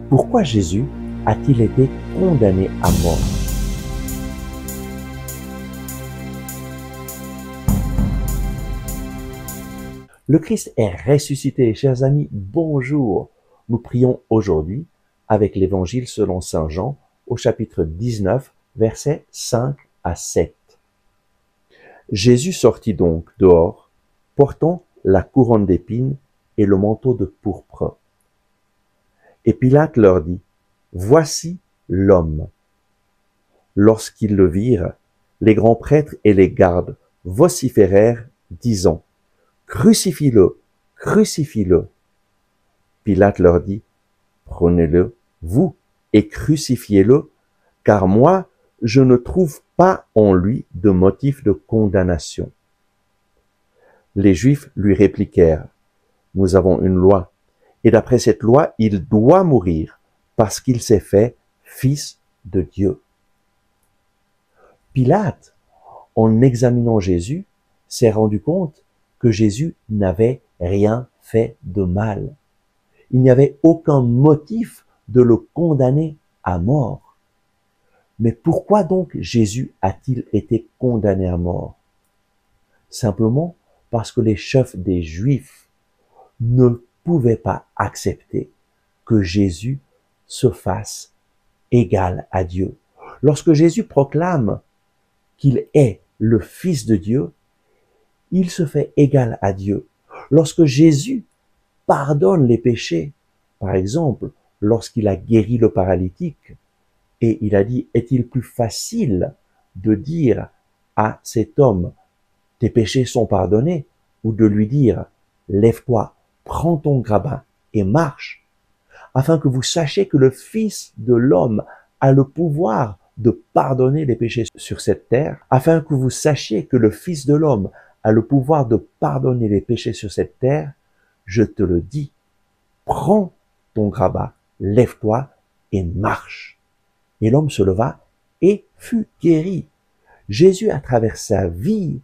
Pourquoi Jésus a-t-il été condamné à mort? Le Christ est ressuscité. Chers amis, bonjour. Nous prions aujourd'hui avec l'Évangile selon saint Jean au chapitre 19, versets 5 à 7. Jésus sortit donc dehors, portant la couronne d'épines et le manteau de pourpre. Et Pilate leur dit, « Voici l'homme. » Lorsqu'ils le virent, les grands prêtres et les gardes vociférèrent, disant, « Crucifie-le, crucifie-le. » Pilate leur dit, « Prenez-le, vous, et crucifiez-le, car moi, je ne trouve pas en lui de motif de condamnation. » Les Juifs lui répliquèrent, « Nous avons une loi, et d'après cette loi, il doit mourir, parce qu'il s'est fait fils de Dieu. » Pilate, en examinant Jésus, s'est rendu compte que Jésus n'avait rien fait de mal. Il n'y avait aucun motif de le condamner à mort. Mais pourquoi donc Jésus a-t-il été condamné à mort? Simplement parce que les chefs des Juifs ne pouvaient pas accepter que Jésus se fasse égal à Dieu. Lorsque Jésus proclame qu'il est le Fils de Dieu, il se fait égal à Dieu. Lorsque Jésus pardonne les péchés, par exemple, lorsqu'il a guéri le paralytique, et il a dit, est-il plus facile de dire à cet homme, tes péchés sont pardonnés, ou de lui dire, lève-toi, prends ton grabat et marche, afin que vous sachiez que le Fils de l'homme a le pouvoir de pardonner les péchés sur cette terre, afin que vous sachiez que le Fils de l'homme a le pouvoir de pardonner les péchés sur cette terre, je te le dis, prends ton grabat, lève-toi et marche. Et l'homme se leva et fut guéri. Jésus, à travers sa vie,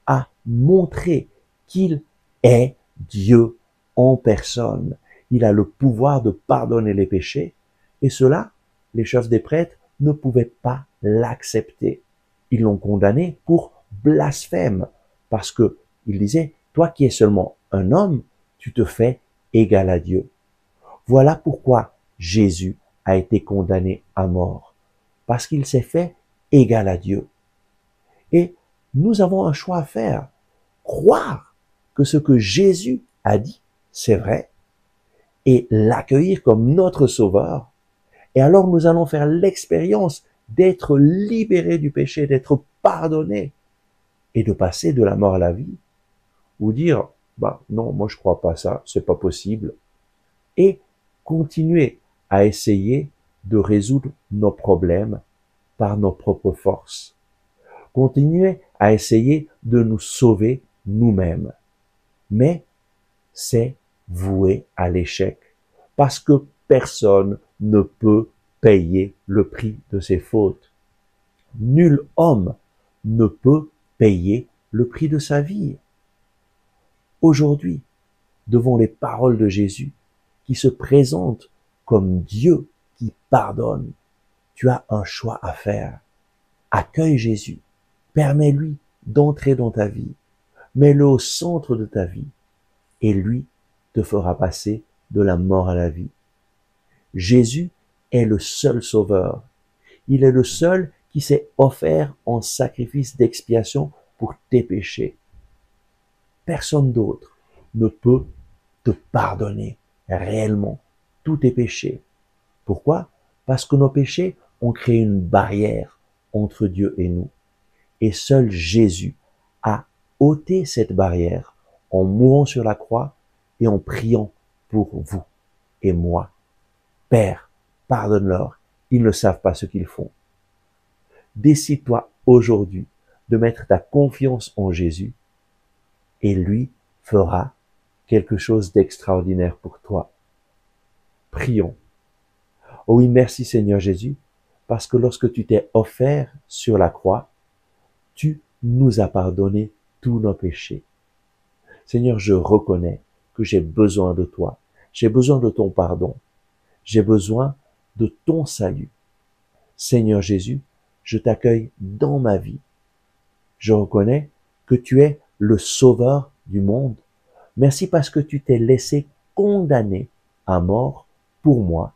a montré qu'il est Dieu en personne. Il a le pouvoir de pardonner les péchés, et cela, les chefs des prêtres ne pouvaient pas l'accepter. Ils l'ont condamné pour blasphème, parce que il disait, toi qui es seulement un homme, tu te fais égal à Dieu. Voilà pourquoi Jésus a été condamné à mort, parce qu'il s'est fait égal à Dieu. Et nous avons un choix à faire, croire que ce que Jésus a dit, c'est vrai, et l'accueillir comme notre sauveur. Et alors nous allons faire l'expérience d'être libérés du péché, d'être pardonnés, et de passer de la mort à la vie, ou dire, non, moi je crois pas ça, c'est pas possible, et continuer à essayer de résoudre nos problèmes par nos propres forces. Continuer à essayer de nous sauver nous-mêmes. Mais c'est voué à l'échec, parce que personne ne peut payer le prix de ses fautes. Nul homme ne peut payer le prix de sa vie. Aujourd'hui, devant les paroles de Jésus, qui se présente comme Dieu qui pardonne, tu as un choix à faire. Accueille Jésus, permets-lui d'entrer dans ta vie, mets-le au centre de ta vie, et lui te fera passer de la mort à la vie. Jésus est le seul sauveur. Il est le seul qui s'est offert en sacrifice d'expiation pour tes péchés. Personne d'autre ne peut te pardonner réellement tous tes péchés. Pourquoi? Parce que nos péchés ont créé une barrière entre Dieu et nous. Et seul Jésus a ôté cette barrière en mourant sur la croix et en priant pour vous et moi. Père, pardonne-leur, ils ne savent pas ce qu'ils font. Décide-toi aujourd'hui de mettre ta confiance en Jésus et lui fera quelque chose d'extraordinaire pour toi. Prions. Oh oui, merci Seigneur Jésus, parce que lorsque tu t'es offert sur la croix, tu nous as pardonné tous nos péchés. Seigneur, je reconnais que j'ai besoin de toi. J'ai besoin de ton pardon. J'ai besoin de ton salut. Seigneur Jésus, je t'accueille dans ma vie. Je reconnais que tu es le sauveur du monde. Merci parce que tu t'es laissé condamner à mort pour moi.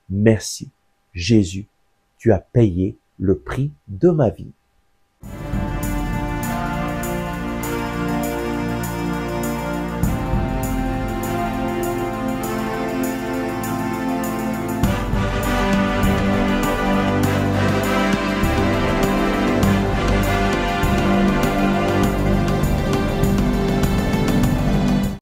Merci, Jésus, tu as payé le prix de ma vie.